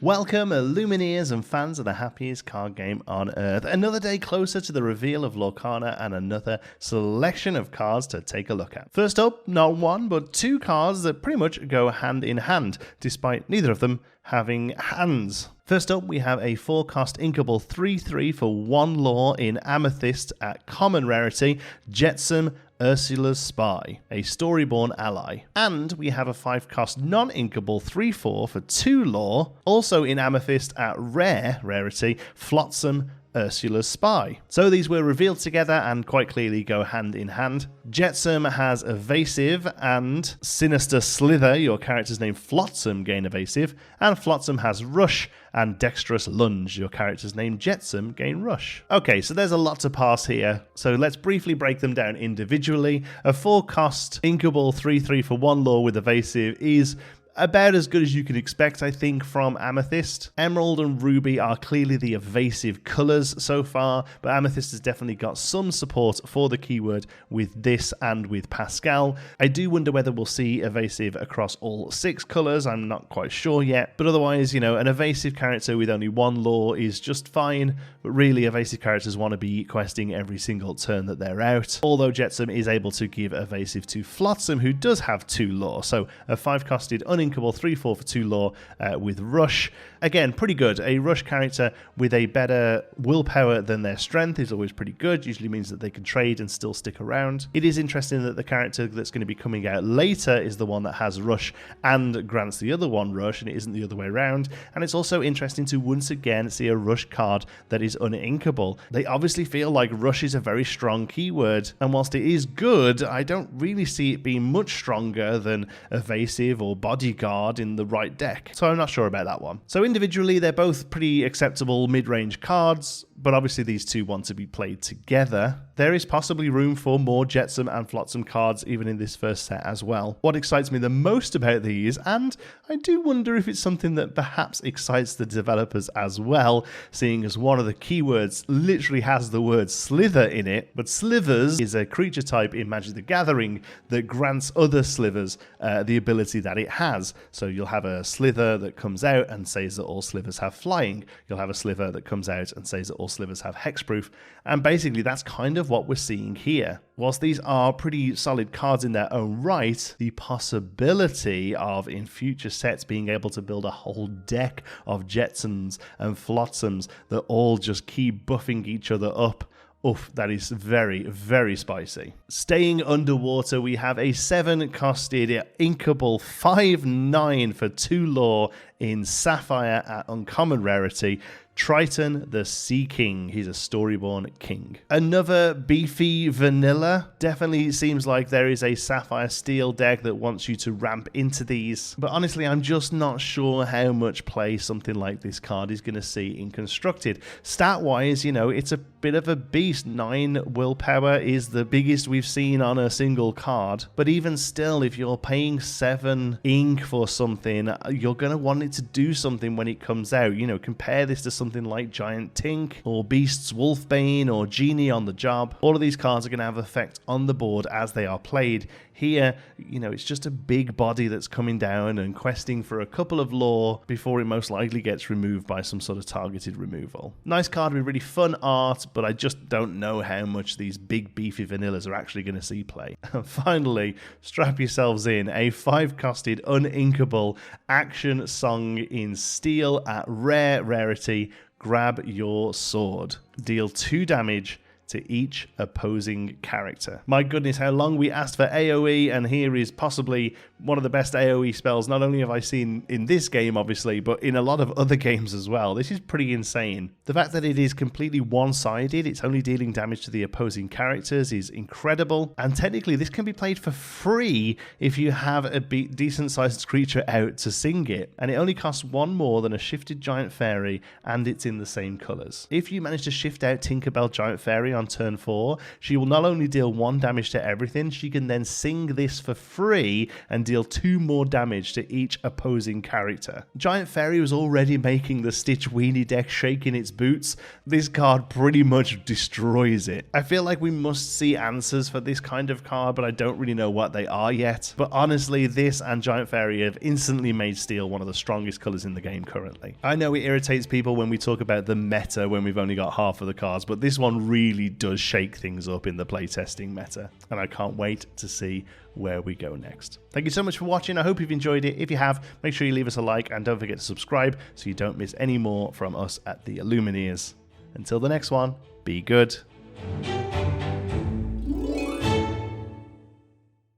Welcome, Lumineers and fans of the happiest card game on earth. Another day closer to the reveal of Lorcana and another selection of cards to take a look at. First up, not one, but two cards that pretty much go hand in hand, despite neither of them having hands. First up, we have a 4-cost inkable 3/3 for 1 lore in Amethyst at common rarity, Jetsam Ursula's Spy, a Storyborn ally. And we have a 5-cost non-inkable 3/4 for 2 lore, also in Amethyst at rare rarity, Flotsam Ursula's Spy. So these were revealed together and quite clearly go hand in hand. Jetsam has Evasive and Sinister Slither, your character's name Flotsam gain Evasive, and Flotsam has Rush and Dexterous Lunge, your character's name Jetsam gain Rush. Okay, so there's a lot to parse here, so let's briefly break them down individually. A 4-cost inkable 3/3 for 1 lore with Evasive is about as good as you could expect, I think, from Amethyst. Emerald and Ruby are clearly the evasive colours so far, but Amethyst has definitely got some support for the keyword with this and with Pascal. I do wonder whether we'll see evasive across all 6 colours, I'm not quite sure yet, but otherwise, you know, an evasive character with only 1 lore is just fine, but really evasive characters want to be questing every single turn that they're out, although Jetsam is able to give evasive to Flotsam, who does have 2 lore, so a 5-costed uninkable 3/4 for 2 lore with Rush. Again, pretty good. A Rush character with a better willpower than their strength is always pretty good. Usually means that they can trade and still stick around. It is interesting that the character that's going to be coming out later is the one that has Rush and grants the other one Rush, and it isn't the other way around. And it's also interesting to once again see a Rush card that is uninkable. They obviously feel like Rush is a very strong keyword, and whilst it is good, I don't really see it being much stronger than Evasive or Bodyguard in the right deck. So I'm not sure about that one. So individually, they're both pretty acceptable mid-range cards, but obviously these two want to be played together. There is possibly room for more Jetsam and Flotsam cards even in this first set as well. What excites me the most about these, and I do wonder if it's something that perhaps excites the developers as well, seeing as one of the keywords literally has the word slither in it, but slithers is a creature type in Magic the Gathering that grants other slithers the ability that it has. So you'll have a slither that comes out and says that all slithers have flying. You'll have a slither that comes out and says that all slithers have hexproof, and basically that's kind of what we're seeing here. Whilst these are pretty solid cards in their own right, the possibility of in future sets being able to build a whole deck of Jetsams and Flotsams that all just keep buffing each other up, oof, that is very, very spicy. Staying underwater, we have a 7-costed inkable 5/9 for 2 lore in Sapphire at uncommon rarity, Triton the Sea King. He's a Storyborn king. Another beefy vanilla. Definitely seems like there is a Sapphire Steel deck that wants you to ramp into these, but honestly I'm just not sure how much play something like this card is going to see in Constructed. Stat wise, you know, it's a bit of a beast. 9 willpower is the biggest we've seen on a single card, but even still, if you're paying 7 ink for something, you're going to want it to do something when it comes out. You know, compare this to something like Giant Tink or Beast's Wolfbane or Genie on the Job. All of these cards are going to have effect on the board as they are played. Here, you know, it's just a big body that's coming down and questing for a couple of lore before it most likely gets removed by some sort of targeted removal. Nice card with really fun art, but I just don't know how much these big beefy vanillas are actually going to see play. And finally, strap yourselves in, a 5-costed uninkable action song in steel at rare rarity, Grab Your Sword. Deal 2 damage to each opposing character. My goodness, how long we asked for AoE, and here is possibly one of the best AoE spells not only have I seen in this game, obviously, but in a lot of other games as well. This is pretty insane. The fact that it is completely one-sided, it's only dealing damage to the opposing characters, is incredible, and technically this can be played for free if you have a decent-sized creature out to sing it, and it only costs 1 more than a shifted Giant Fairy, and it's in the same colours. If you manage to shift out Tinkerbell Giant Fairy on on turn 4, she will not only deal 1 damage to everything, she can then sing this for free and deal 2 more damage to each opposing character. Giant Fairy was already making the Stitch Weenie deck shake in its boots. This card pretty much destroys it. I feel like we must see answers for this kind of card, but I don't really know what they are yet. But honestly, this and Giant Fairy have instantly made Steel one of the strongest colors in the game currently. I know it irritates people when we talk about the meta when we've only got half of the cards, but this one really does shake things up in the playtesting meta, and I can't wait to see where we go next. Thank you so much for watching. I hope you've enjoyed it. If you have, make sure you leave us a like and don't forget to subscribe so you don't miss any more from us at the Illumineers. Until the next one, be good.